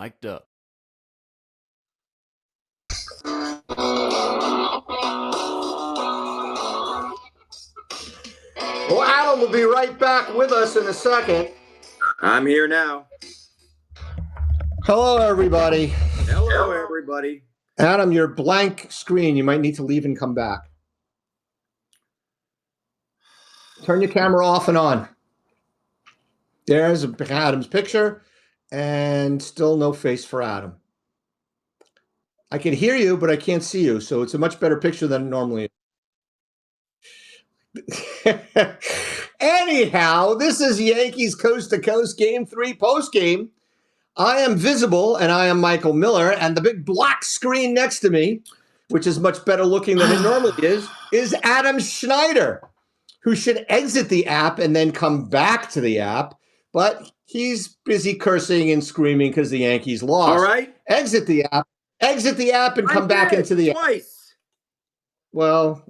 Mic'd up. Well, Adam will be right back with us in a second. I'm here now. Hello, everybody. Hello, everybody. Adam, your blank screen. You might need to leave and come back. Turn your camera off and on. There's Adam's picture, and still no face for Adam. I can hear you, but I can't see you, so it's a much better picture than it normally is. Anyhow, this is Yankees Coast to Coast Game 3 postgame. I am visible, and I am Michael Miller, and the big black screen next to me, which is much better looking than it normally is Adam Schneider, who should exit the app and then come back to the app, but he's busy cursing and screaming because the Yankees lost. All right. Exit the app, and come back into the app. Twice. Well,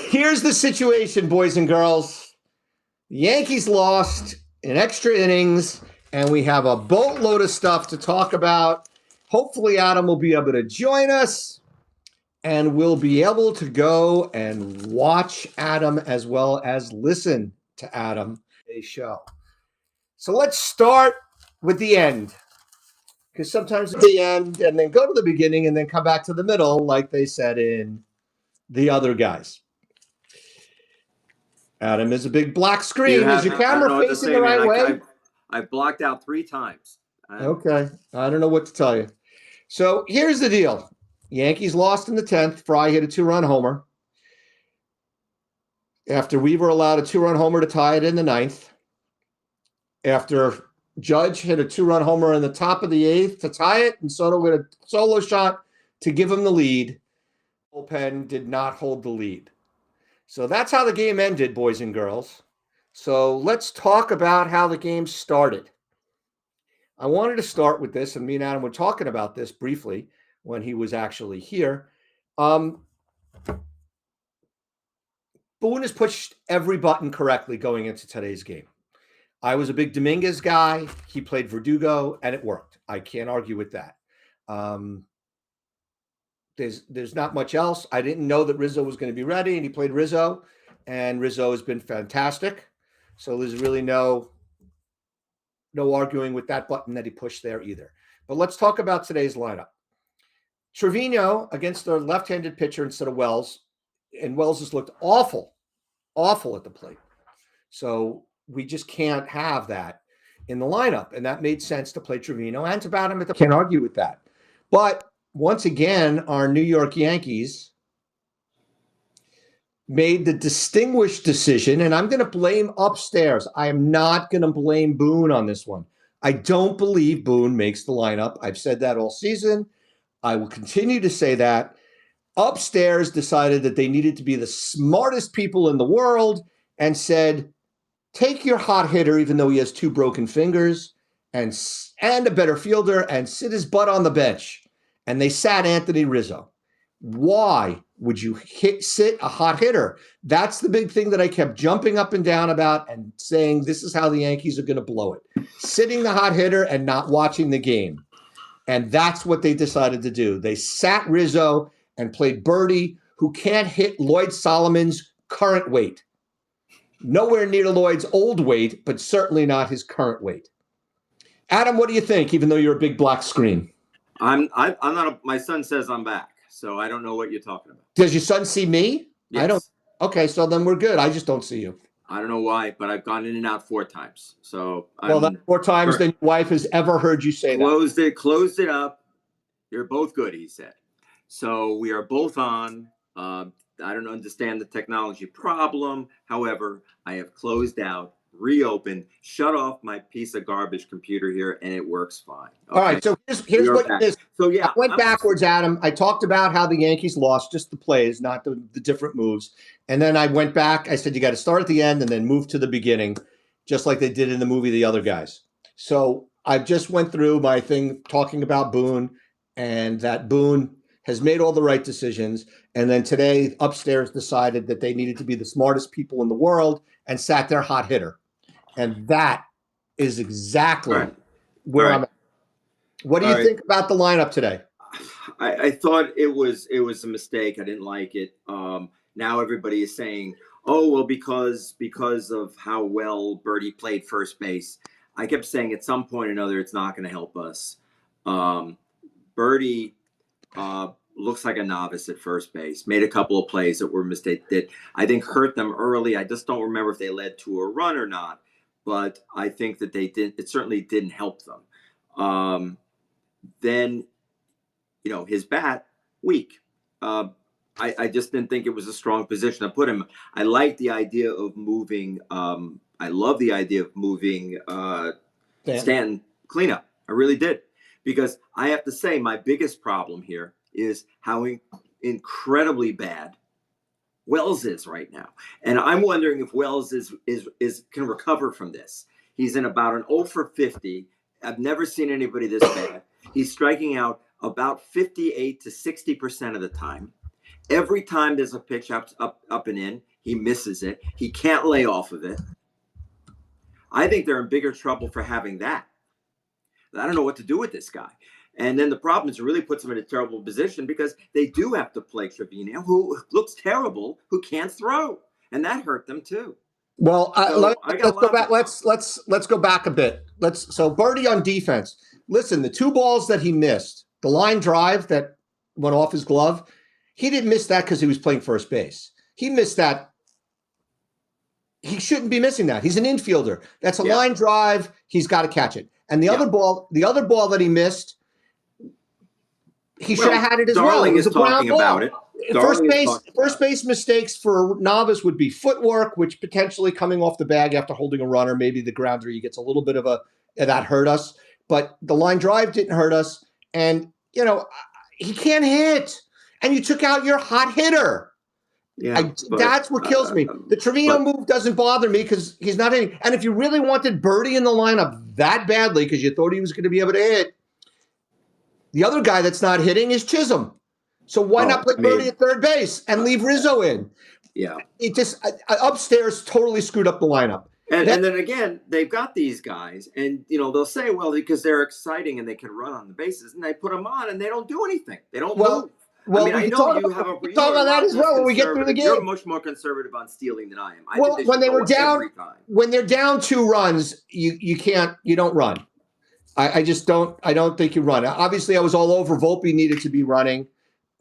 here's the situation, boys and girls. The Yankees lost in extra innings, and we have a boatload of stuff to talk about. Hopefully, Adam will be able to join us, and we'll be able to go and watch Adam as well as listen to Adam today's show. So let's start with the end, because sometimes it's the end and then go to the beginning and then come back to the middle, like they said in The Other Guys. Adam is a big black screen. Is your camera facing the right way? I've blocked out 3 times. Okay. I don't know what to tell you. So here's the deal. Yankees lost in the 10th. Fry hit a 2-run homer. After Weaver allowed a 2-run homer to tie it in the 9th. After Judge hit a 2-run homer in the top of the 8th to tie it, and Soto with a solo shot to give him the lead. Bullpen did not hold the lead. So that's how the game ended, boys and girls. So let's talk about how the game started. I wanted to start with this, and me and Adam were talking about this briefly when he was actually here. Boone has pushed every button correctly going into today's game. I was a big Dominguez guy. He played Verdugo, and it worked. I can't argue with that. There's not much else. I didn't know that Rizzo was going to be ready, and he played Rizzo, and Rizzo has been fantastic. So there's really no arguing with that button that he pushed there either. But let's talk about today's lineup. Trevino against the left-handed pitcher instead of Wells, and Wells has looked awful at the plate. So we just can't have that in the lineup, and that made sense to play Trevino and to bat him at the. Can't argue with that. But once again, our New York Yankees made the distinguished decision, and I'm going to blame upstairs. I am not going to blame Boone on this one. I don't believe Boone makes the lineup. I've said that all season. I will continue to say that. Upstairs decided that they needed to be the smartest people in the world and said, take your hot hitter, even though he has 2 broken fingers and a better fielder, and sit his butt on the bench. And they sat Anthony Rizzo. Why would you sit a hot hitter? That's the big thing that I kept jumping up and down about and saying this is how the Yankees are going to blow it. Sitting the hot hitter and not watching the game. And that's what they decided to do. They sat Rizzo and played Birdie, who can't hit Lloyd Solomon's current weight. Nowhere near Lloyd's old weight, but certainly not his current weight. Adam, what do you think, even though you're a big black screen? I'm not. My son says I'm back, so I don't know what you're talking about. Does your son see me? Yes. I don't. Okay, so then we're good. I just don't see you. I don't know why, but I've gone in and out 4 times. So that's 4 times than your wife has ever heard you say that. Closed it up. You're both good, he said. So we are both on. I don't understand the technology problem. However, I have closed out, reopened, shut off my piece of garbage computer here, and it works fine. Okay? All right, so here's what it is. So yeah, I went backwards, Adam. I talked about how the Yankees lost, just the plays, not the different moves. And then I went back. I said, you got to start at the end and then move to the beginning, just like they did in the movie The Other Guys. So I just went through my thing talking about Boone, and that Boone has made all the right decisions. And then today, upstairs decided that they needed to be the smartest people in the world and sat their hot hitter. And that is exactly where All I'm right. at. What do All you right. think about the lineup today? I thought it was a mistake. I didn't like it. Now everybody is saying, "Oh well," because of how well Birdie played first base. I kept saying at some point or another, it's not going to help us. Um, Birdie looks like a novice at first base. Made a couple of plays that were mistakes that I think hurt them early. I just don't remember if they led to a run or not, but I think that they did. It certainly didn't help them. Then his bat weak. Uh, I just didn't think it was a strong position to put him. I like the idea of moving. I love the idea of moving Dan? Stanton cleanup. I really did, because I have to say my biggest problem here is how incredibly bad Wells is right now, and I'm wondering if Wells is can recover from this. He's in about an 0 for 50. I've never seen anybody this bad. He's striking out about 58 to 60% of the time. Every time there's a pitch up and in, he misses it. He can't lay off of it. I think they're in bigger trouble for having that. I don't know what to do with this guy. And then the problem is it really puts them in a terrible position because they do have to play Trevino, who looks terrible, who can't throw, and that hurt them too. Well, So I got a let's go lot back. of. Let's go back a bit. So Birdie on defense. Listen, the two balls that he missed, the line drive that went off his glove, he didn't miss that because he was playing first base. He missed that. He shouldn't be missing that. He's an infielder. That's a Yeah. line drive. He's got to catch it. And the Yeah. other ball that he missed, he should have had it as well. It Darling was is a ground talking ball. about it. First base mistakes for novice would be footwork, which potentially coming off the bag after holding a runner, maybe the grounder, he gets a little bit of that hurt us. But the line drive didn't hurt us. And, he can't hit. And you took out your hot hitter. Yeah, That's what kills me. The Trevino move doesn't bother me because he's not hitting. And if you really wanted Birdie in the lineup that badly because you thought he was going to be able to hit, the other guy that's not hitting is Chisholm. So why not put Birdie at third base and leave Rizzo in? Yeah. It just upstairs totally screwed up the lineup. And then again, they've got these guys, and they'll say, well, because they're exciting and they can run on the bases, and they put them on, and they don't do anything. They don't move. Well, I mean, I know you have talk about that as well when we get through the game. You're much more conservative on stealing than I am. I well, think when they were down, every time. when they're down 2 runs, you don't run. I just don't. I don't think you run. Obviously, I was all over Volpe needed to be running.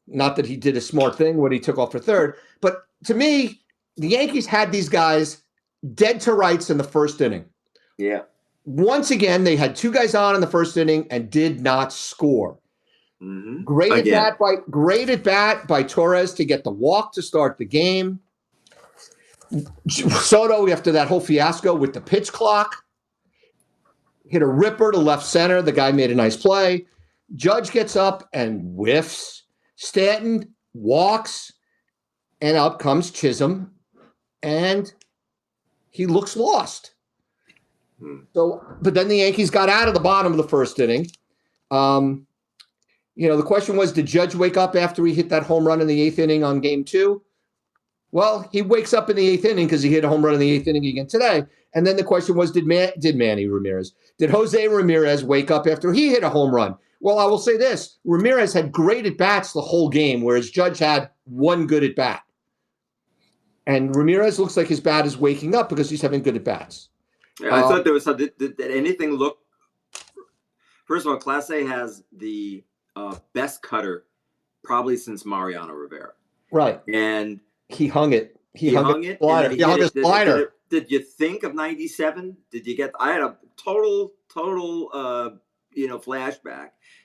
Not that he did a smart thing when he took off for third, but to me, the Yankees had these guys dead to rights in the first inning. Yeah. Once again, they had 2 guys on in the first inning and did not score. Mm-hmm. Great at bat by Torres to get the walk to start the game. Soto, after that whole fiasco with the pitch clock, hit a ripper to left center. The guy made a nice play. Judge gets up and whiffs. Stanton walks, and up comes Chisholm, and he looks lost. So, but then the Yankees got out of the bottom of the first inning. The question was, did Judge wake up after he hit that home run in the 8th inning on game 2? Well, he wakes up in the 8th inning because he hit a home run in the 8th inning again today. And then the question was, did Jose Ramirez wake up after he hit a home run? Well, I will say this. Ramirez had great at-bats the whole game, whereas Judge had 1 good at-bat. And Ramirez looks like his bat is waking up because he's having good at-bats. Yeah, I thought there was something. Did anything look... First of all, Class A has the best cutter probably since Mariano Rivera. Right. And he hung it. He hung it. He hung his slider. Did you think of 97? Did you get... I had a total flashback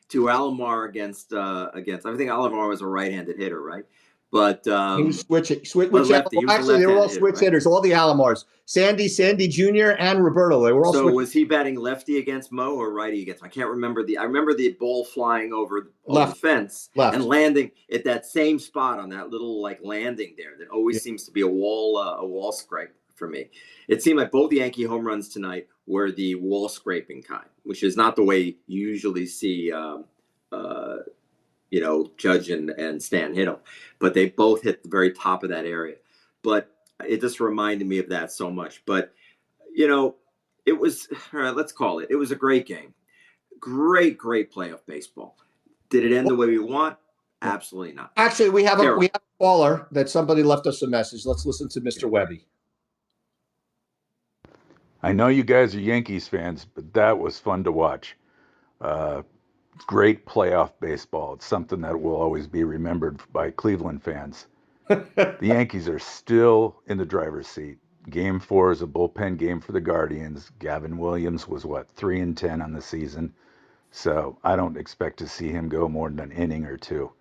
to Alomar against I think Alomar was a right-handed hitter, right? But he was switch lefty. Actually, they were all switch hitters, all the Alomars. Sandy Jr. and Roberto. They were all switch. Was he batting lefty against Mo or righty against Mo? I can't remember I remember the ball flying over the fence and landing at that same spot on that little landing there that always seems to be a wall scrape for me. It seemed like both the Yankee home runs tonight were the wall scraping kind, which is not the way you usually see Judge and Stan hit them, but they both hit the very top of that area. But it just reminded me of that so much. But it was, all right, let's call it. It was a great game. Great playoff baseball. Did it end the way we want? Absolutely not. Actually, we have Terrible. a caller that somebody left us a message. Let's listen to Mr. Webby. I know you guys are Yankees fans, but that was fun to watch. Great playoff baseball. It's something that will always be remembered by Cleveland fans. The Yankees are still in the driver's seat. Game 4 is a bullpen game for the Guardians. Gavin Williams was 3-10 on the season, so I don't expect to see him go more than an inning or two.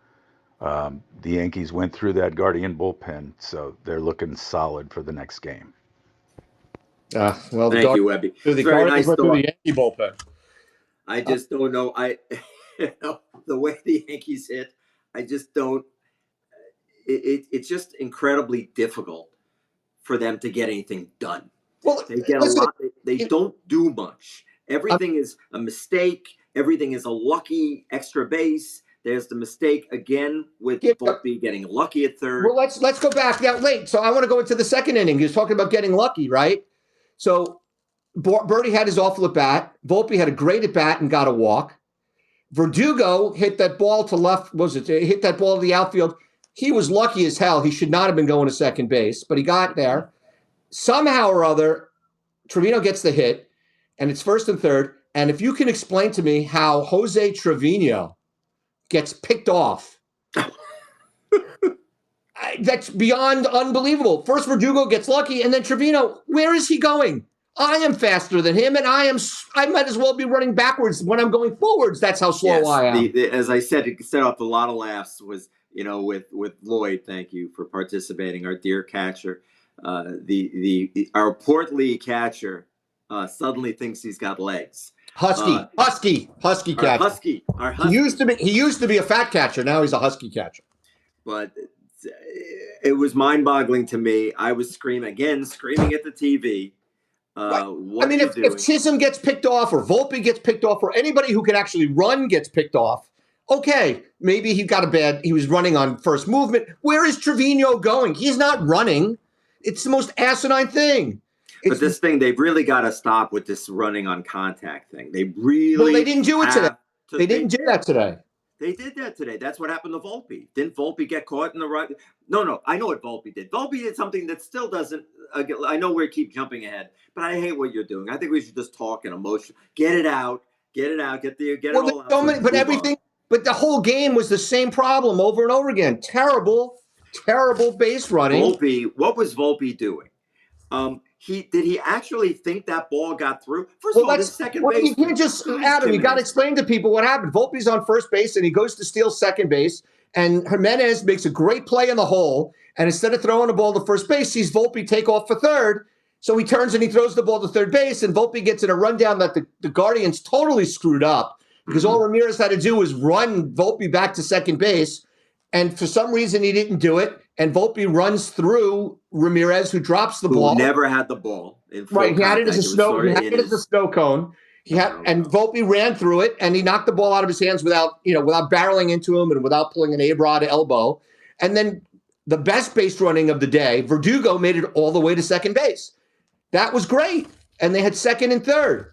The Yankees went through that Guardian bullpen, so they're looking solid for the next game. Well, Thank you, Webby. the Very Guardians nice went through thought. the Yankee bullpen. I just don't know. The way the Yankees hit, I just don't. It's just incredibly difficult for them to get anything done. Well, they get listen, a lot. They don't do much. Everything is a mistake. Everything is a lucky extra base. There's the mistake again with Volpe getting lucky at third. Well, let's go back now. Wait, so I want to go into the second inning. He was talking about getting lucky, right? So Birdie had his awful at bat. Volpe had a great at bat and got a walk. Verdugo hit that ball to left. Hit that ball to the outfield? He was lucky as hell. He should not have been going to second base, but he got there. Somehow or other, Trevino gets the hit, and it's first and third. And if you can explain to me how Jose Trevino gets picked off, that's beyond unbelievable. First, Verdugo gets lucky, and then Trevino, where is he going? I am faster than him, and I might as well be running backwards when I'm going forwards. That's how slow I am. As I said, it set off a lot of laughs with Lloyd. Thank you for participating. Our dear catcher, our portly catcher, suddenly thinks he's got legs. Husky catcher. Our husky. He used to be a fat catcher. Now he's a husky catcher. But it was mind-boggling to me. I was screaming at the TV. If Chisholm gets picked off, or Volpe gets picked off, or anybody who can actually run gets picked off, okay, maybe he was running on first movement. Where is Trevino going? He's not running. It's the most asinine thing. But this thing, they've really got to stop with this running on contact thing. They didn't do it today. They didn't do that today. They did that today. That's what happened to Volpe. Didn't Volpe get caught in the right? No. I know what Volpe did. Volpe did something that still doesn't. I know we keep jumping ahead, but I hate what you're doing. I think we should just talk in emotion. Get it out. Get it out. Get it all out. But the whole game was the same problem over and over again. Terrible base running. What was Volpe doing? Did he actually think that ball got through? First of all, the second base. You can't just, Adam, you got to explain to people what happened. Volpe's on first base, and he goes to steal second base, and Jimenez makes a great play in the hole, and instead of throwing the ball to first base, sees Volpe take off for third, so he turns and he throws the ball to third base, and Volpe gets in a rundown that the Guardians totally screwed up, because all Ramirez had to do was run Volpe back to second base, and for some reason he didn't do it, and Volpe runs through Ramirez, who drops the ball. Who never had the ball. Right, he had it as a snow. He had it as a snow cone. And Volpe ran through it, and he knocked the ball out of his hands without barreling into him and without pulling an A-Rod elbow. And then the best base running of the day, Verdugo made it all the way to second base. That was great, and they had second and third.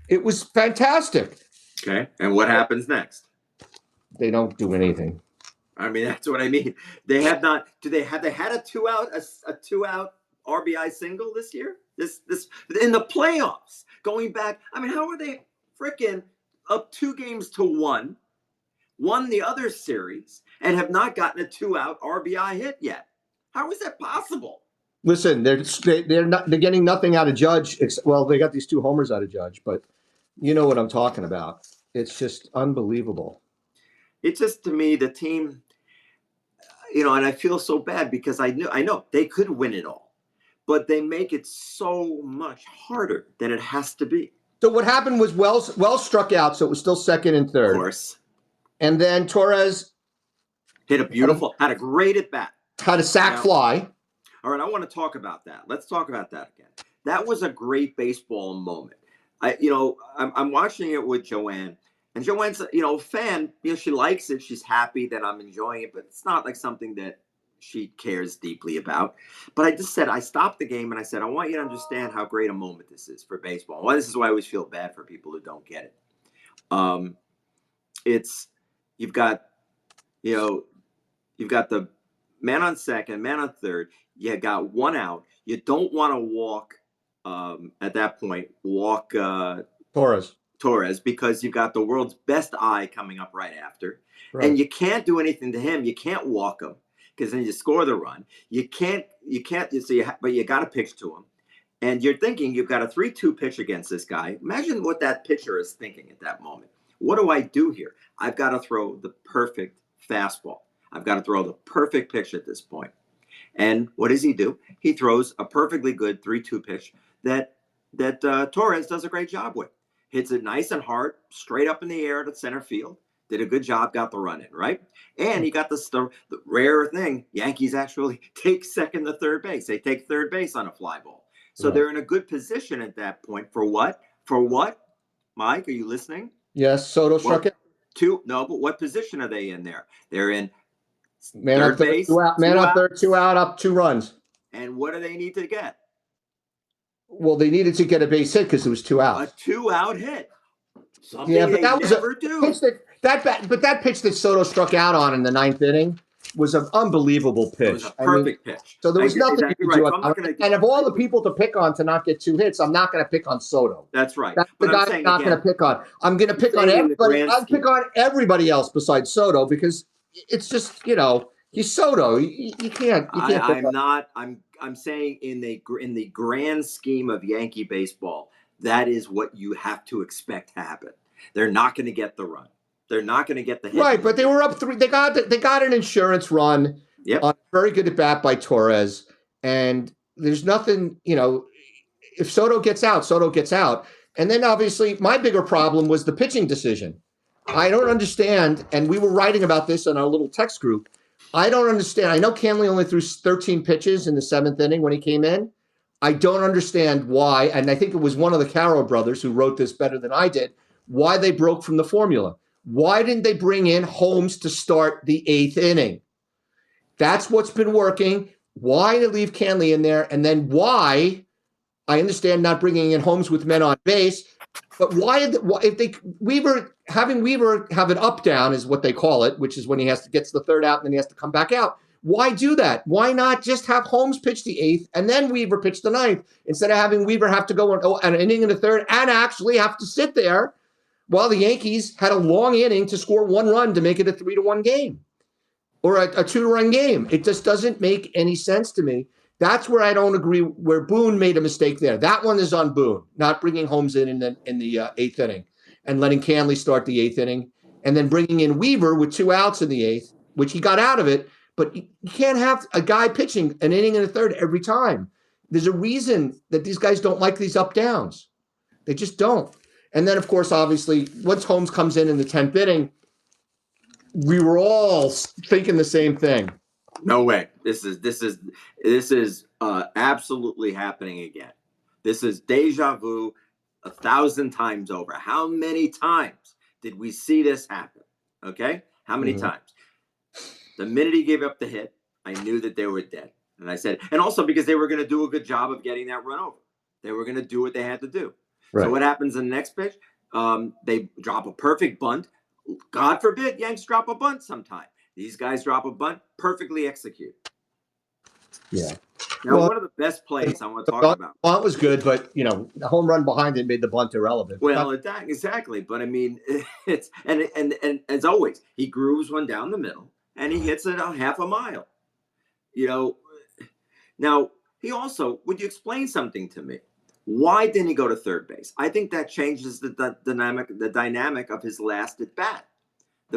It was fantastic. Okay, and what happens next? They don't do anything. I mean, that's what I mean. They have not. They had a two out RBI single this year? This in the playoffs. Going back, I mean, how are they freaking up 2-1, won the other series, and have not gotten a 2-out RBI hit yet? How is that possible? Listen, they're getting nothing out of Judge. Well, they got these 2 homers out of Judge, but you know what I'm talking about. It's just unbelievable. It's just, to me, the team, and I feel so bad because I know they could win it all, but they make it so much harder than it has to be. So what happened was Wells struck out, so it was still second and third. Of course. And then Torres had a great at bat. Had a sac fly. All right, I want to talk about that. Let's talk about that again. That was a great baseball moment. I'm watching it with Joanne. And Joanne's, a fan. She likes it. She's happy that I'm enjoying it, but it's not like something that she cares deeply about. But I just said, I stopped the game and I said, I want you to understand how great a moment this is for baseball. Well, this is why I always feel bad for people who don't get it. Um, it's you've got you've got the man on second, man on third. You got one out. You don't want to walk at that point. Walk Torres because you've got the world's best eye coming up right after, Right. and you can't do anything to him. You can't walk him because then you score the run. You can't. But you got to pitch to him. And you're thinking you've got a 3-2 pitch against this guy. Imagine what that pitcher is thinking at that moment. What do I do here? I've got to throw the perfect fastball. I've got to throw the perfect pitch at this point. And what does he do? He throws a perfectly good 3-2 pitch that Torres does a great job with. Hits it nice and hard, straight up in the air to center field. Did a good job, got the run in, right? And he got the rare thing. Yankees actually take second to third base. They take third base on a fly ball. So Right. they're in a good position at that point. For what? For what? Mike, are you listening? Yes, Soto struck it. No, but what position are they in there? They're in Man third on third, base, 2 out. Man on third, 2 out, up 2 runs. And what do they need to get? Well, they needed to get a base hit because it was 2 outs. A 2-out hit. Something Yeah, but they that was never do. That pitch that Soto struck out on in the 9th inning was an unbelievable pitch. It was a perfect pitch. So there was nothing you could do. So and of all the people to pick on to not get 2 hits, I'm not going to pick on Soto. That's right. That's the guy I'm not going to pick on. I'm going to pick on everybody. I'd pick on everybody else besides Soto because it's just, he's Soto. You can't. I'm saying in the grand scheme of Yankee baseball, that is what you have to expect to happen. They're not going to get the run. They're not going to get the hit. Right, but they were up 3. They got an insurance run. Yep. Very good at bat by Torres, and there's nothing. If Soto gets out, Soto gets out. And then obviously my bigger problem was the pitching decision. I don't understand, and we were writing about this in our little text group. I don't understand. I know Canley only threw 13 pitches in the 7th inning when he came in. I don't understand why, and I think it was one of the Caro brothers who wrote this better than I did, why they broke from the formula. Why didn't they bring in Holmes to start the 8th inning? That's what's been working. Why to leave Canley in there? And then why, I understand not bringing in Holmes with men on base, but having Weaver have an up down is what they call it, which is when he gets the 3rd out and then he has to come back out. Why do that? Why not just have Holmes pitch the 8th and then Weaver pitch the 9th instead of having Weaver have to go an inning in the 3rd and actually have to sit there while the Yankees had a long inning to score 1 run to make it a 3-1 game or a 2-run game? It just doesn't make any sense to me. That's where I don't agree, where Boone made a mistake there. That one is on Boone, not bringing Holmes in the 8th inning and letting Canley start the 8th inning and then bringing in Weaver with 2 outs in the 8th, which he got out of it. But you can't have a guy pitching an inning in the 3rd every time. There's a reason that these guys don't like these up downs. They just don't. And then, of course, obviously, once Holmes comes in the 10th inning, we were all thinking the same thing. No way. This is absolutely happening again. This is deja vu 1,000 times over. How many times did we see this happen? Okay? How many times? The minute he gave up the hit, I knew that they were dead. And I said, and also because they were going to do a good job of getting that run over. They were going to do what they had to do. Right. So what happens in the next pitch? They drop a perfect bunt. God forbid Yanks drop a bunt sometime. These guys drop a bunt, perfectly executed. Yeah. Now, one of the best plays I want to talk about. The bunt was good, but the home run behind it made the bunt irrelevant. Well, exactly. But I mean, it's and as always, he grooves one down the middle and he hits it a half a mile. Now he also, would you explain something to me? Why didn't he go to third base? I think that changes the dynamic of his last at bat.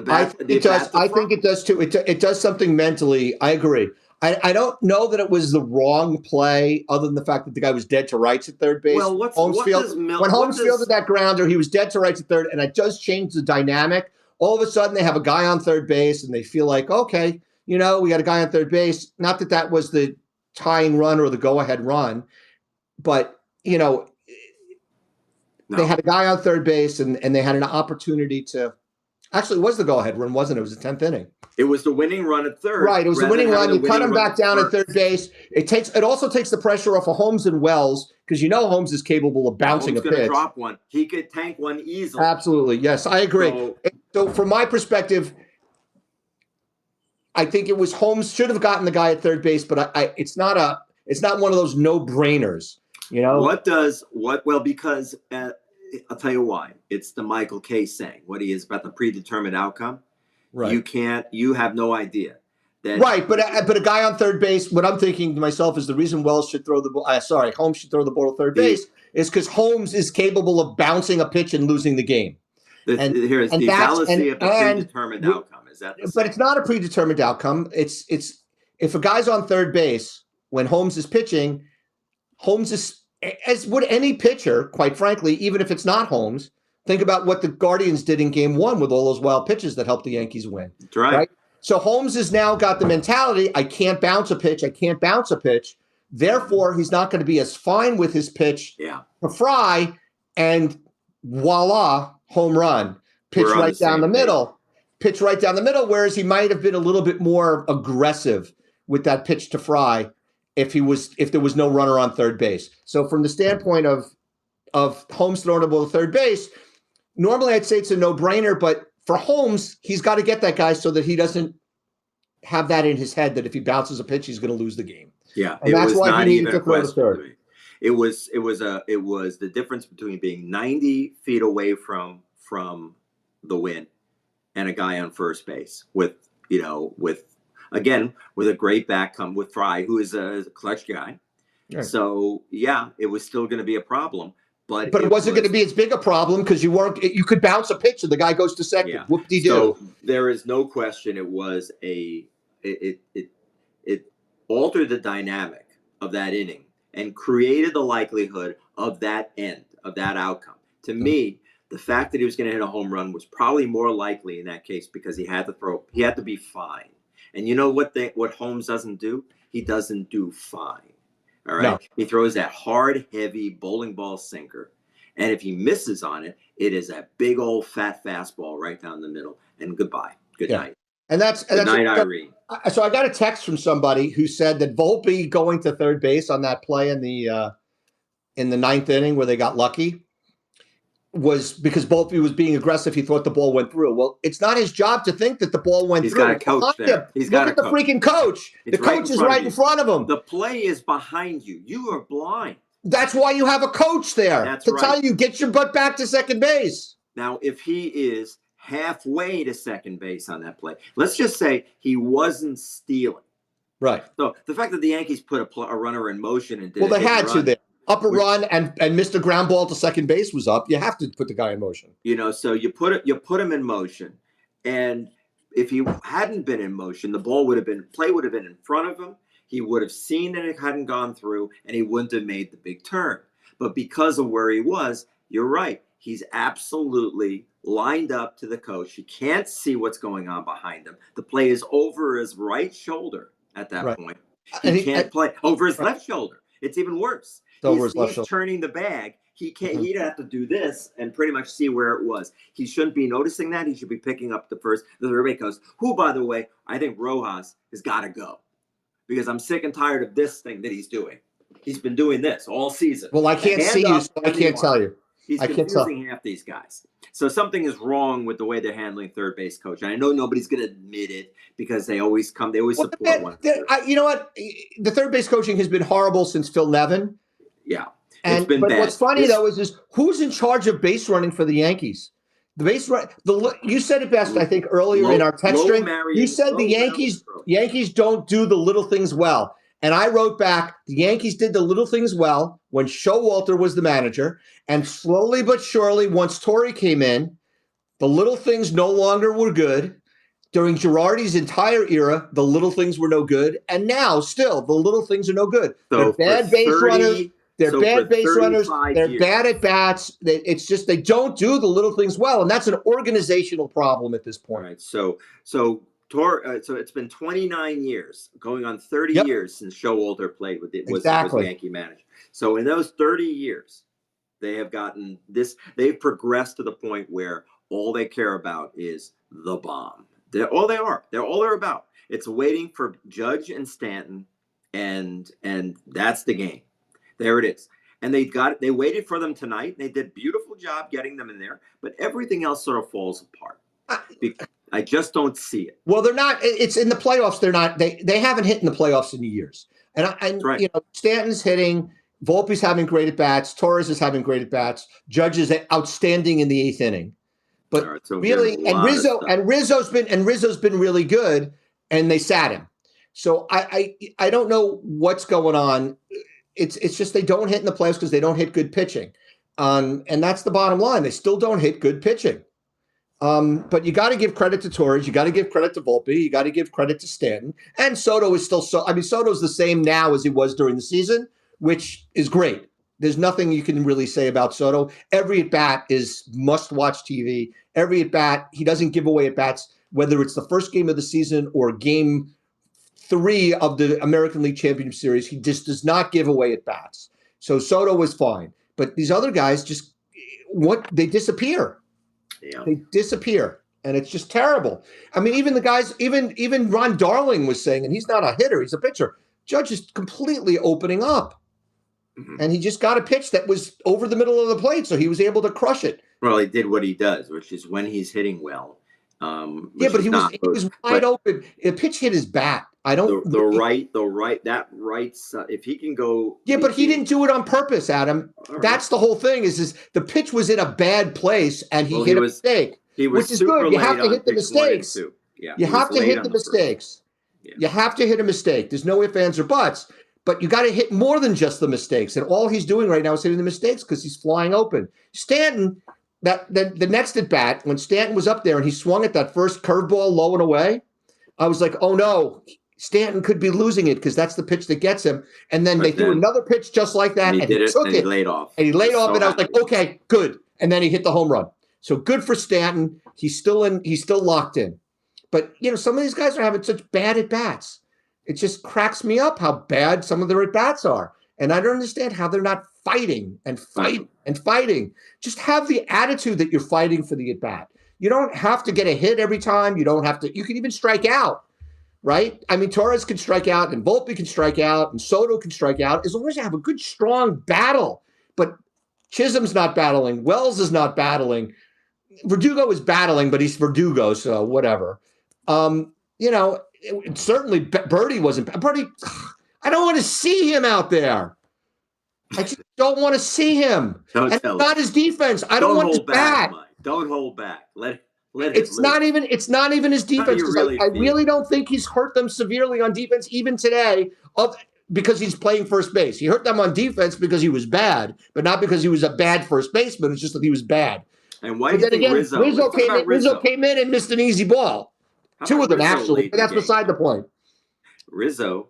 I think it does too. It does something mentally. I agree. I don't know that it was the wrong play, other than the fact that the guy was dead to rights at third base. Well, when Holmes fielded that grounder, he was dead to rights at third, and it does change the dynamic. All of a sudden, they have a guy on third base, and they feel like, okay, we got a guy on third base. Not that that was the tying run or the go-ahead run, but they had a guy on third base, and they had an opportunity to Actually, it was the go-ahead run, wasn't it? It was the 10th inning. It was the winning run at third. Right. It was the rather winning than having run. the You cut winning him run back down at first. third base. It also takes the pressure off of Holmes and Wells, because Holmes is capable of bouncing Holmes a going to pitch. drop one. He could tank one easily. Absolutely. Yes, I agree. So from my perspective, I think it was Holmes should have gotten the guy at third base, but it's not one of those no-brainers. Well, because I'll tell you why. It's the Michael K saying, what he is about the predetermined outcome. Right. You have no idea. Right, but a guy on third base, what I'm thinking to myself is the reason Holmes should throw the ball to third base is because Holmes is capable of bouncing a pitch and losing the game. Here's the fallacy of the predetermined outcome. Is that but it's not a predetermined outcome. It's if a guy's on third base when Holmes is pitching, Holmes is, as would any pitcher, quite frankly, even if it's not Holmes. Think about what the Guardians did in Game 1 with all those wild pitches that helped the Yankees win. That's right? So Holmes has now got the mentality, I can't bounce a pitch. Therefore, he's not going to be as fine with his pitch to Fry, and voila, home run. Pitch right down the middle. Whereas he might have been a little bit more aggressive with that pitch to Fry if there was no runner on third base. So from the standpoint of Holmes throwing the ball to third base, normally I'd say it's a no-brainer, but for Holmes, he's got to get that guy so that he doesn't have that in his head that if he bounces a pitch, he's going to lose the game. Yeah, and that's why he needed to throw to third. It was the difference between being 90 feet away from the win and a guy on first base with a great back come with Fry, who is a clutch guy. Right. So yeah, it was still going to be a problem. But it wasn't going to be as big a problem because you could bounce a pitch and the guy goes to second. Yeah. Whoop-de-doo. So there is no question it was it altered the dynamic of that inning and created the likelihood of that outcome. To me, the fact that he was going to hit a home run was probably more likely in that case because he had to be fine. And you know what Holmes doesn't do? He doesn't do fine. All right. No. He throws that hard, heavy bowling ball sinker. And if he misses on it, it is a big old fat fastball right down the middle. And goodbye. Good night. And that's night, Irene. So I got a text from somebody who said that Volpe going to third base on that play in the ninth inning where they got lucky was because Volpe was being aggressive. He thought the ball went through. Well, it's not his job to think that the ball went through. He's got a coach there. Look at the freaking coach. The coach is right in front of him. The play is behind you. You are blind. That's why you have a coach there to tell you, get your butt back to second base. Now, if he is halfway to second base on that play, let's just say he wasn't stealing. Right. So the fact that the Yankees put a runner in motion and did they had to there. Up a run and missed a ground ball to second base was up. You have to put the guy in motion. So you put him in motion, and if he hadn't been in motion, the play would have been in front of him. He would have seen that it hadn't gone through, and he wouldn't have made the big turn. But because of where he was, you're right. He's absolutely lined up to the coach. He can't see what's going on behind him. The play is over his right shoulder at that point. He can't play over his left shoulder. It's even worse. He's turning the bag. He can't. He'd have to do this and pretty much see where it was. He shouldn't be noticing that. He should be picking up the third base coach, who, by the way, I think Rojas has got to go because I'm sick and tired of this thing that he's doing. He's been doing this all season. Well, I can't see you, so I can't tell you. He's confusing half these guys. So something is wrong with the way they're handling third base coach. And I know nobody's going to admit it because they always support one. You know what? The third base coaching has been horrible since Phil Nevin. Yeah. But bad. What's funny though is who's in charge of base running for the Yankees? The base run. You said it best, I think, earlier in our text string. You said the Yankees don't do the little things well, and I wrote back the Yankees did the little things well when Showalter was the manager, and slowly but surely, once Torrey came in, the little things no longer were good. During Girardi's entire era, the little things were no good, and now still the little things are no good. So they're bad base runners. They're bad base runners. They're bad at bats. It's just they don't do the little things well, and that's an organizational problem at this point. All right. So it's been 29 years, going on 30 years since Showalter played was the Yankee manager. So in those 30 years, they have gotten this. They've progressed to the point where all they care about is the bomb. They're all they are. They're all they're about. It's waiting for Judge and Stanton, and that's the game. There it is. And they waited for them tonight. They did a beautiful job getting them in there, but everything else sort of falls apart. I just don't see it. Well, they're not. It's in the playoffs. They're not. They haven't hit in the playoffs in years. And Right. you know, Stanton's hitting. Volpe's having great at bats. Torres is having great at bats. Judge is outstanding in the 8th inning. But All right, so really, there's a lot of stuff. Rizzo's been really good, and they sat him. So I don't know what's going on. It's just they don't hit in the playoffs because they don't hit good pitching, and that's the bottom line. They still don't hit good pitching. But you got to give credit to Torres. You got to give credit to Volpe. You got to give credit to Stanton. And Soto is still so. I mean, Soto's the same now as he was during the season, which is great. There's nothing you can really say about Soto. Every at bat is must-watch TV. Every at bat, he doesn't give away at bats, whether it's the first game of the season or game 3 of the American League Championship Series. He just does not give away at bats. So Soto was fine, but these other guys they disappear. Yeah. They disappear, and it's just terrible. I mean, even the guys, even Ron Darling was saying, and he's not a hitter, he's a pitcher. Judge is completely opening up, and he just got a pitch that was over the middle of the plate, so he was able to crush it. Well, he did what he does, which is when he's hitting well. Yeah, but he was wide open. A pitch hit his bat. I don't that right side. If he can go. Yeah, but he didn't do it on purpose, Adam. Right. That's the whole thing. Is the pitch was in a bad place and he hit a mistake, which is good. You have to hit the mistakes. Yeah, you have to hit the mistakes. Yeah. You have to hit a mistake. There's no ifs, ands, or buts. But you got to hit more than just the mistakes. And all he's doing right now is hitting the mistakes because he's flying open. Stanton. The next at bat, when Stanton was up there and he swung at that first curveball low and away, I was like, oh no, Stanton could be losing it because that's the pitch that gets him. And then they threw another pitch just like that, and he took it. He laid off. And I was like, okay, good. And then he hit the home run. So good for Stanton. He's still locked in. But you know, some of these guys are having such bad at bats. It just cracks me up how bad some of their at bats are. And I don't understand how they're not fighting and fighting and fighting. Just have the attitude that you're fighting for the at bat. You don't have to get a hit every time. You don't have to. You can even strike out, right? I mean, Torres can strike out, and Volpe can strike out, and Soto can strike out as long as you have a good, strong battle. But Chisholm's not battling. Wells is not battling. Verdugo is battling, but he's Verdugo, so whatever. You know, certainly Birdie wasn't. Birdie, I don't want to see him out there. I just don't want to see him. Not his defense. I don't want his bat. Don't hold back. Let it. It's not even his defense because I really don't think he's hurt them severely on defense even today because he's playing first base. He hurt them on defense because he was bad, but not because he was a bad first baseman. It's just that he was bad. And why do you think Rizzo came in and missed an easy ball? 2 of them actually, but that's beside the point. Rizzo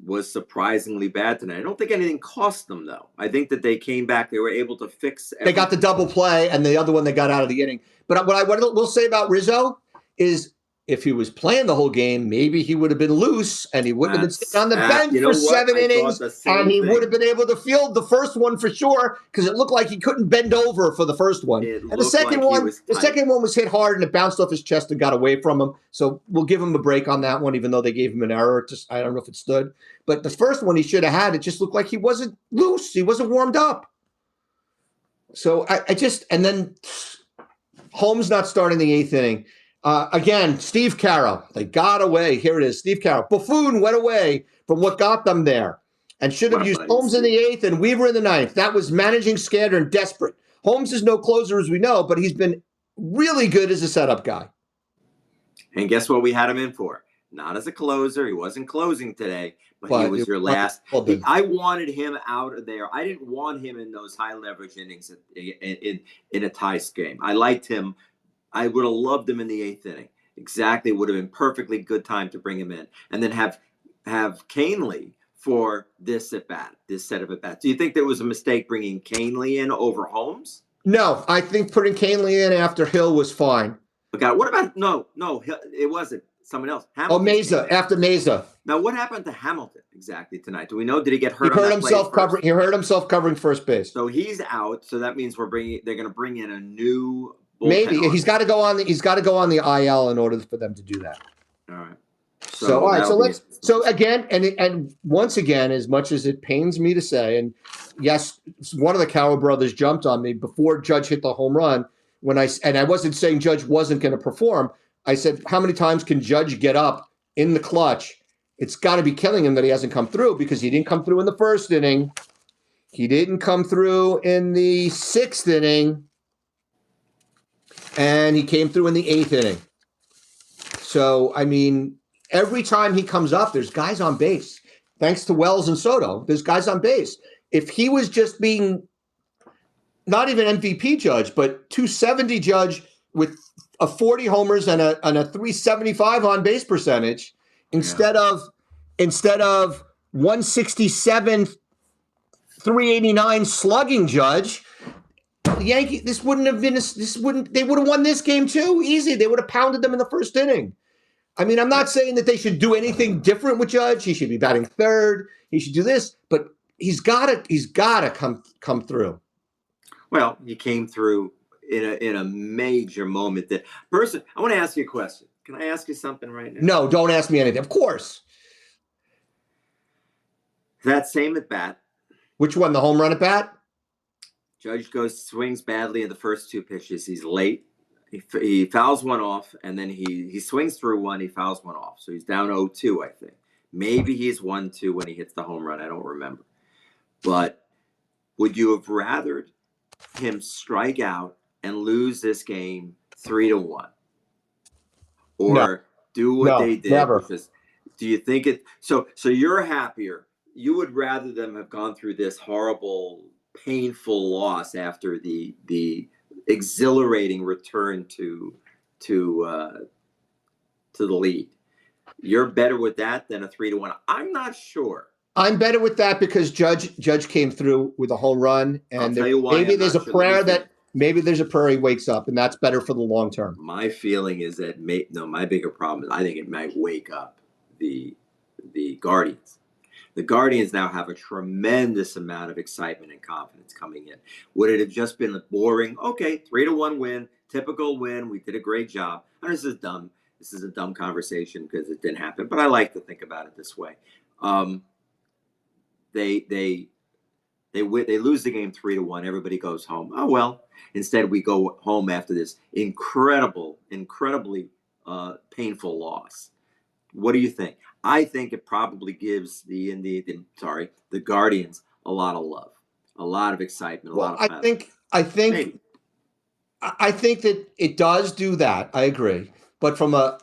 was surprisingly bad tonight. I don't think anything cost them, though. I think that they came back. They were able to fix everything. They got the double play, and the other one they got out of the inning. But what I will say about Rizzo is if he was playing the whole game, maybe he would have been loose, and he wouldn't have been sitting on the bench for 7 innings, and he would have been able to field the first one for sure because it looked like he couldn't bend over for the first one. And the second one was hit hard, and it bounced off his chest and got away from him. So we'll give him a break on that one, even though they gave him an error. I don't know if it stood. But the first one he should have had, it just looked like he wasn't loose. He wasn't warmed up. So and then Holmes not starting the 8th inning. Again, Steve Carroll. They got away. Here it is, Steve Carroll. Buffoon went away from what got them there and should have used Holmes in the 8th and Weaver in the 9th. That was managing scared and desperate. Holmes is no closer, as we know, but he's been really good as a setup guy. And guess what we had him in for? Not as a closer. He wasn't closing today, but he was your last. I wanted him out of there. I didn't want him in those high leverage innings in a tie game. I liked him. I would have loved him in the 8th inning. Exactly, would have been perfectly good time to bring him in, and then have Canely for this at bat, this set of at bats. Do you think there was a mistake bringing Canely in over Holmes? No, I think putting Canely in after Hill was fine. Okay, what about no? It wasn't. Someone else. Hamilton. Meza, after Meza. Now, what happened to Hamilton exactly tonight? Do we know? Did he get hurt? He hurt himself covering. He hurt himself covering first base. So he's out. So that means they're going to bring in a new bullpen Maybe arm. he's got to go on the IL in order for them to do that. All right. So all right, that'll be so again, and once again, as much as it pains me to say, and yes, one of the Cowell brothers jumped on me before Judge hit the home run when I wasn't saying Judge wasn't going to perform. I said, how many times can Judge get up in the clutch? It's got to be killing him that he hasn't come through, because he didn't come through in the first inning. He didn't come through in the sixth inning, and he came through in the eighth inning. So, I mean, every time he comes up, there's guys on base. Thanks to Wells and Soto, there's guys on base. If he was just being not even MVP Judge, but 270 Judge with a 40 homers and a 375 on base percentage, instead of 167, 389 slugging Judge, the Yankees, they would have won this game too, easy. They would have pounded them in the first inning. I mean, I'm not saying that they should do anything different with Judge. He should be batting third. He should do this, but he's got to come through. Well, he came through in a major moment. I want to ask you a question. Can I ask you something right now? No, don't ask me anything. Of course. That same at bat. Which one? The home run at bat? Judge swings badly in the first two pitches. He's late. He fouls one off, and then he swings through one. He fouls one off. So he's down 0-2, I think. Maybe he's 1-2 when he hits the home run. I don't remember. But would you have rathered him strike out and lose this game 3-1? Or do what they did? Never. Because do you think it? So you're happier. You would rather them have gone through this horrible, painful loss after the exhilarating return to the lead. You're better with that than a 3-1. I'm not sure. I'm better with that because Judge came through with a home run, and maybe there's a prayer that he wakes up, and that's better for the long term. My feeling is that my bigger problem is I think it might wake up the Guardians. The Guardians now have a tremendous amount of excitement and confidence coming in. Would it have just been a boring, 3-1 win, typical win, we did a great job? I know this is dumb. This is a dumb conversation because it didn't happen, but I like to think about it this way. They lose the game 3-1. Everybody goes home. Oh, well. Instead, we go home after this incredibly painful loss. What do you think? I think it probably gives the Guardians a lot of love, a lot of excitement, I think that it does do that. I agree, but from a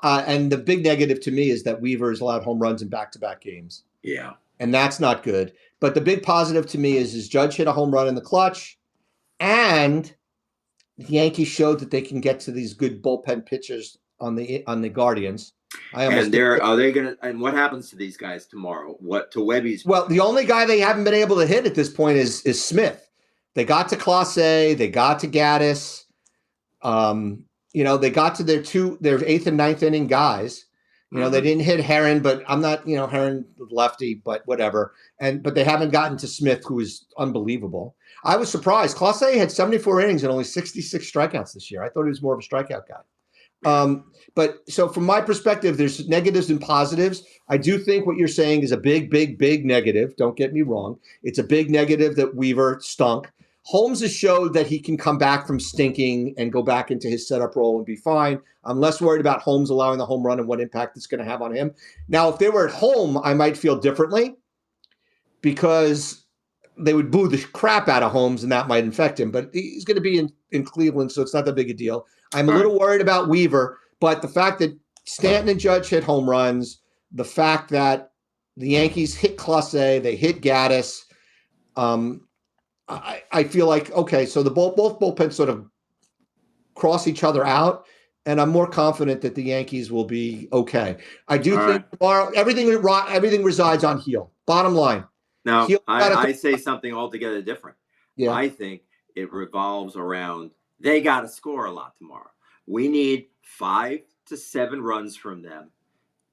and the big negative to me is that Weaver has allowed home runs in back-to-back games. Yeah, and that's not good. But the big positive to me is Judge hit a home run in the clutch, and the Yankees showed that they can get to these good bullpen pitchers on the Guardians. And what happens to these guys tomorrow? What to Webby's? Well, the only guy they haven't been able to hit at this point is Smith. They got to Clase, they got to Gaddis. They got to their eighth and ninth inning guys. They didn't hit Herron, but I'm not, Herron lefty, but whatever. But they haven't gotten to Smith, who is unbelievable. I was surprised. Clase had 74 innings and only 66 strikeouts this year. I thought he was more of a strikeout guy. But so from my perspective, there's negatives and positives. I do think what you're saying is a big, big, big negative. Don't get me wrong. It's a big negative that Weaver stunk. Holmes has showed that he can come back from stinking and go back into his setup role and be fine. I'm less worried about Holmes allowing the home run and what impact it's going to have on him. Now, if they were at home, I might feel differently because they would boo the crap out of Holmes and that might infect him. But he's going to be in Cleveland, so it's not that big a deal. I'm a little worried about Weaver, but the fact that Stanton and Judge hit home runs, the fact that the Yankees hit Clase, they hit Gaddis, I feel like, okay, so both bullpens sort of cross each other out, and I'm more confident that the Yankees will be okay. I do think tomorrow everything resides on Heel. Bottom line. Now, I say something altogether different. Yeah. I think it revolves around they got to score a lot tomorrow. We need 5 to 7 runs from them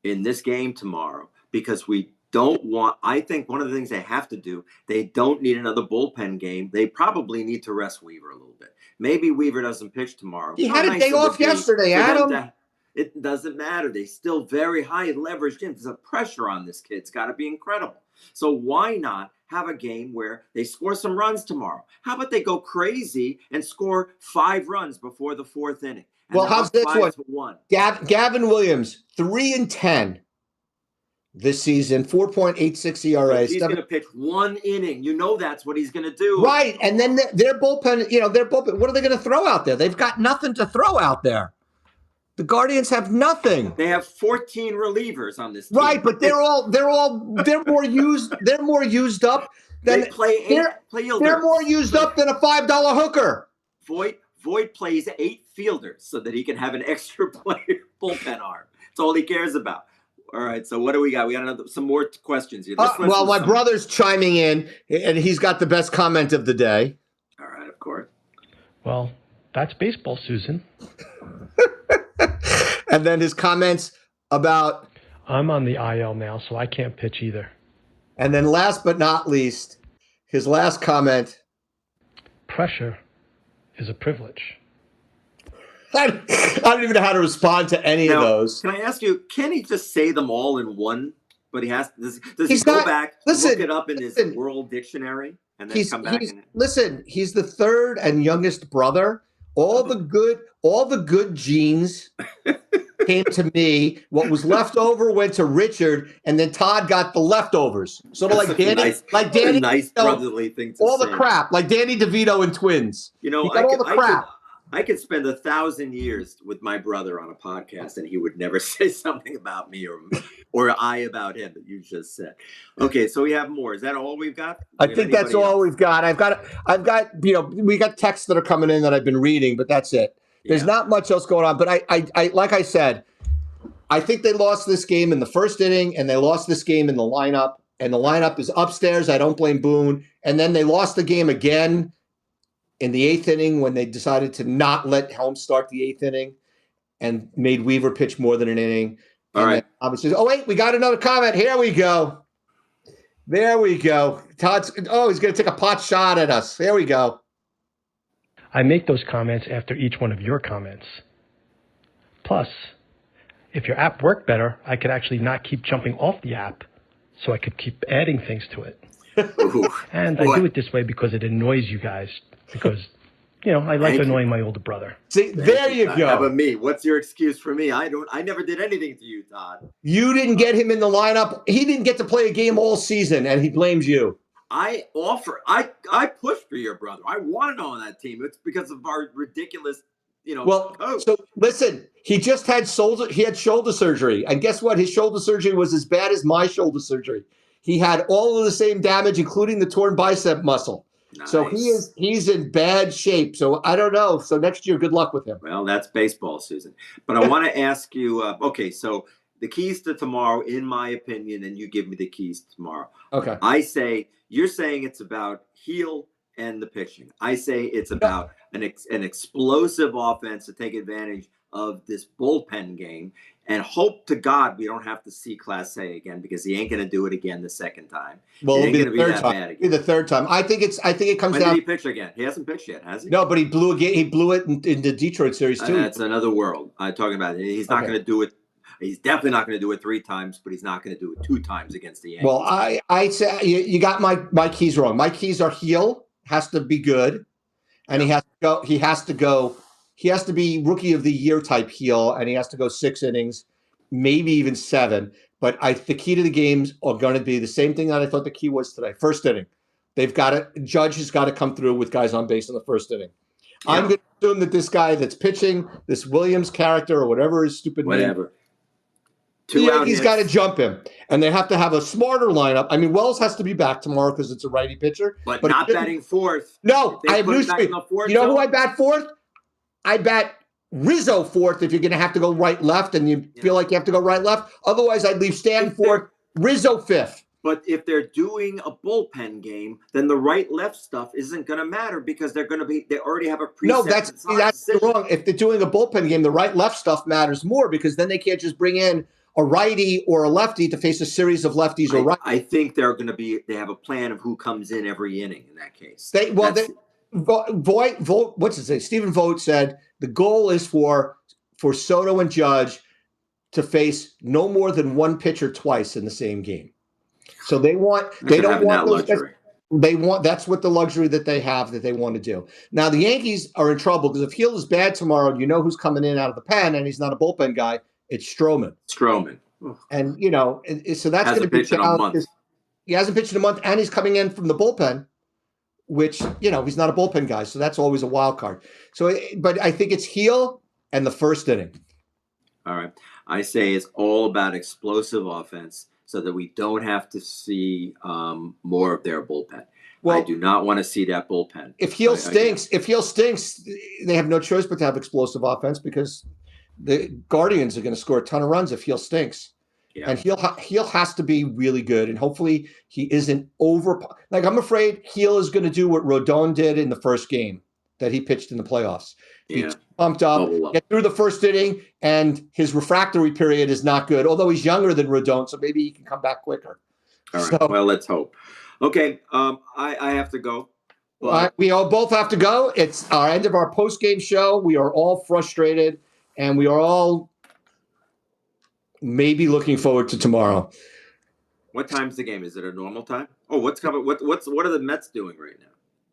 in this game tomorrow because we I think one of the things they have to do, they don't need another bullpen game. They probably need to rest Weaver a little bit. Maybe Weaver doesn't pitch tomorrow. He How had a nice day it would off be yesterday, for them Adam. to. It doesn't matter. They still very high leveraged in. There's a pressure on this kid. It's got to be incredible. So why not have a game where they score some runs tomorrow? How about they go crazy and score 5 runs before the 4th inning? And Well, they're how's up this 5-1. Gavin Williams, 3-10 this season, 4.86 ERA. But he's going to pitch 1 inning. You know that's what he's going to do. Right, and then their bullpen. What are they going to throw out there? They've got nothing to throw out there. The Guardians have nothing. They have 14 relievers on this team. Right, but they're more used. They're more used up than they play 8 fielders. They're more used up than a $5 hooker. Voit plays 8 fielders so that he can have an extra player bullpen arm. That's all he cares about. All right, so what do we got? We got some more questions here. Well, my brother's chiming in, and he's got the best comment of the day. All right, of course. Well, that's baseball, Susan. And then his comments about... I'm on the IL now, so I can't pitch either. And then last but not least, his last comment. Pressure is a privilege. I don't even know how to respond to any of those. Can I ask you, can he just say them all in one? But he has does he go back, look it up in his World Dictionary, and then come back? Listen, he's the third and youngest brother. All the good genes came to me. What was left over went to Richard, and then Todd got the leftovers. Sort of like Danny, a nice brotherly thing to say. All the crap, like Danny DeVito and Twins. He got all the crap. I could spend 1,000 years with my brother on a podcast, and he would never say something about me or I about him that you just said. Okay, so we have more. Is that all we've got? I think that's all we've got. I've got we got texts that are coming in that I've been reading, but that's it. There's not much else going on. But I like I said, I think they lost this game in the first inning, and they lost this game in the lineup, and the lineup is upstairs. I don't blame Boone. And then they lost the game again in the 8th inning when they decided to not let Helms start the 8th inning and made Weaver pitch more than an inning. All right. Obviously, wait, we got another comment. Here we go. There we go. Todd's, he's going to take a pot shot at us. There we go. I make those comments after each one of your comments. Plus, if your app worked better, I could actually not keep jumping off the app, so I could keep adding things to it. And I do it this way because it annoys you guys. Because, I like annoying my older brother. See, there you go. How about me? What's your excuse for me? I never did anything to you, Todd. You didn't get him in the lineup. He didn't get to play a game all season, and he blames you. I pushed for your brother. I wanted on that team. It's because of our ridiculous, coach. So listen, he just had shoulder surgery. And guess what? His shoulder surgery was as bad as my shoulder surgery. He had all of the same damage, including the torn bicep muscle. Nice. So he's in bad shape. So I don't know. So next year, good luck with him. Well, that's baseball, Susan. But I want to ask you, okay, so the keys to tomorrow, in my opinion, and you give me the keys to tomorrow. Okay. You're saying it's about heel and the pitching. I say it's about an explosive offense to take advantage of this bullpen game, and hope to God we don't have to see Class A again, because he ain't going to do it again the second time. Well, it'll be the third time. It'll be the third time. I think it comes when down. Did he pitch again? He hasn't pitched yet, has he? No, but he blew a game. He blew it in the Detroit series too. That's another world. I'm talking about it. He's not going to do it. He's definitely not going to do it 3 times, but he's not going to do it 2 times against the Yankees. Well, I say you got my keys wrong. My keys are heel, has to be good, and he has to go. He has to be rookie of the year type heel, and he has to go 6 innings, maybe even 7. But the key to the games are going to be the same thing that I thought the key was today. First inning, Judge has got to come through with guys on base in the first inning. Yeah. I'm going to assume that this guy that's pitching, this Williams character or whatever his stupid name, the Yankees got to jump him, and they have to have a smarter lineup. I mean, Wells has to be back tomorrow because it's a righty pitcher, but not batting fourth. No, I have news for you. You know who I bat fourth? I bat Rizzo fourth if you're going to have to go right left, and you feel like you have to go right left. Otherwise, I'd leave Stan fourth, Rizzo fifth. But if they're doing a bullpen game, then the right left stuff isn't going to matter, because they already have a preset. No, that's wrong. If they're doing a bullpen game, the right left stuff matters more, because then they can't just bring in a righty or a lefty to face a series of lefties or righties. I think they have a plan of who comes in every inning in that case. What's his name? Stephen Vogt said the goal is for Soto and Judge to face no more than one pitcher twice in the same game. So they don't want those luxury. That's what the luxury that they have that they want to do. Now the Yankees are in trouble because if Heel is bad tomorrow, you know who's coming in out of the pen, and he's not a bullpen guy. It's Stroman. And so that's going to be challenging. He hasn't pitched in a month, and he's coming in from the bullpen, which he's not a bullpen guy, so that's always a wild card. So, but I think it's Heel and the first inning. All right, I say it's all about explosive offense, so that we don't have to see more of their bullpen. Well, I do not want to see that bullpen. If Heel stinks, they have no choice but to have explosive offense because the Guardians are going to score a ton of runs if Heel stinks. Yeah. And Heel has to be really good, and hopefully he isn't over. Like I'm afraid Heel is going to do what Rodon did in the first game that he pitched in the playoffs. Be pumped up, get through the first inning, and his refractory period is not good. Although he's younger than Rodon, so maybe he can come back quicker. All right. Well, let's hope. Okay, I have to go. We all both have to go. It's our end of our post-game show. We are all frustrated, and we are all maybe looking forward to tomorrow. What time's the game? Is it a normal time? Oh, what's coming? What are the Mets doing right now?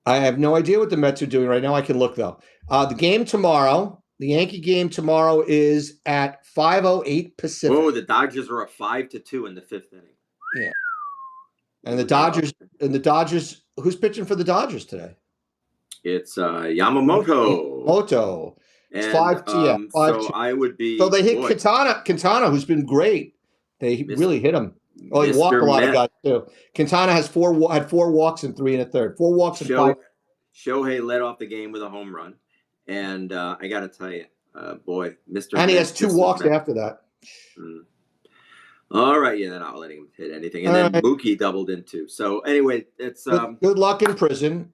I have no idea what the Mets are doing right now. I can look though. The game tomorrow, the Yankee game tomorrow is at 5:08 Pacific. Oh, the Dodgers are up 5-2 in the fifth inning. Yeah. And the Dodgers, who's pitching for the Dodgers today? It's Yamamoto. It's 5-2. So I would be. So they hit Quintana, who's been great. They really hit him. Oh, he walked a lot of guys too. Quintana had 4 walks and 3 1/3. 4 walks and 5. Shohei led off the game with a home run, and I got to tell you, boy, Mr. And he has 2 walks after that. All right, then I'll let him hit anything, and then Mookie doubled in 2. So anyway, it's good luck in prison,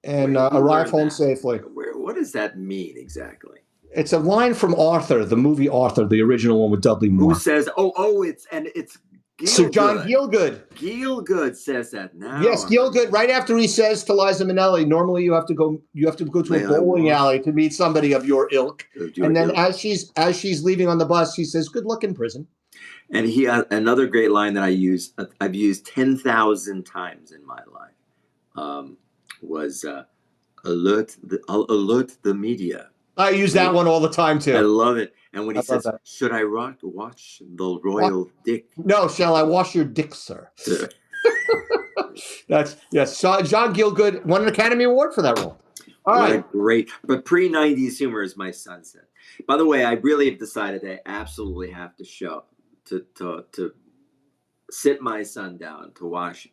and arrive home safely. What does that mean exactly? It's a line from Arthur, the movie Arthur, the original one with Dudley Moore. Who says, it's Gielgud. Sir John Gielgud. Gielgud says that now. Yes, Gielgud. Right after he says to Liza Minnelli, normally you have to go to a bowling alley to meet somebody of your ilk. And then as she's leaving on the bus, he says, "Good luck in prison." And he another great line that I've used 10,000 times in my life was alert the media. I use that one all the time too. I love it. And when he says, "Should I watch the royal dick?" No, shall I wash your dick, sir? John Gielgud won an Academy Award for that role. All right, great. But pre-90s humor, as my son said. By the way, I really have decided I absolutely have to to sit my son down to watch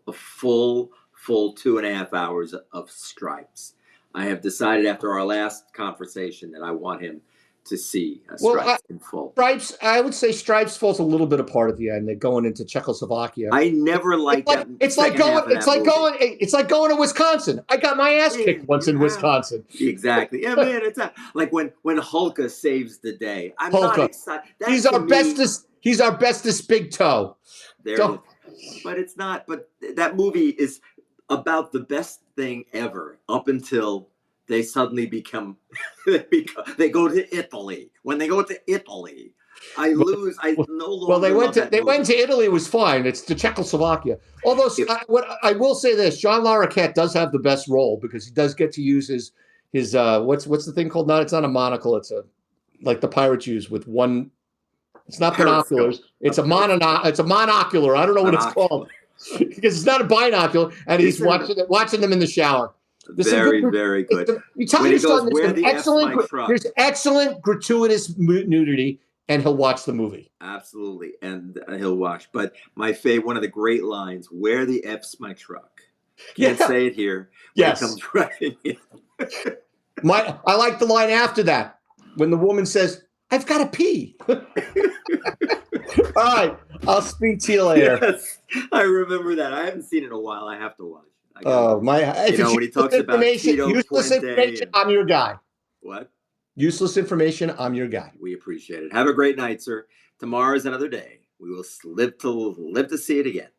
a full 2.5 hours of Stripes. I have decided after our last conversation that I want him to see Stripes in full. Stripes, I would say Stripes falls a little bit apart at the end. They're going into Czechoslovakia. I never liked that. It's like going to Wisconsin. I got my ass kicked once in Wisconsin. Exactly. Yeah, man, it's like when Hulka saves the day. I'm not excited. He's our bestest big toe. But it's not. But that movie is about the best thing ever up until they suddenly become they go to Italy. When they go to Italy, I no longer. Well, they went to Italy. It was fine. It's to Czechoslovakia. Although I will say this, John Larroquette does have the best role because he does get to use his what's the thing called? It's not a monocle. It's like the pirates use with one. It's not binoculars. It's a monocular. I don't know what it's called because it's not a binocular, and he's watching them in the shower. Very good. You tell your son there's excellent gratuitous nudity, and he'll watch the movie. Absolutely, and he'll watch. But my favorite, one of the great lines: "Where the F's my truck?" Can't say it here. Yes, it comes right in. I like the line after that when the woman says, "I've got to pee." All right, I'll speak to you later. Yes, I remember that. I haven't seen it in a while. I have to watch. When he talks about Tito useless information, I'm your guy. What? Useless information. I'm your guy. We appreciate it. Have a great night, sir. Tomorrow is another day. We will live to see it again.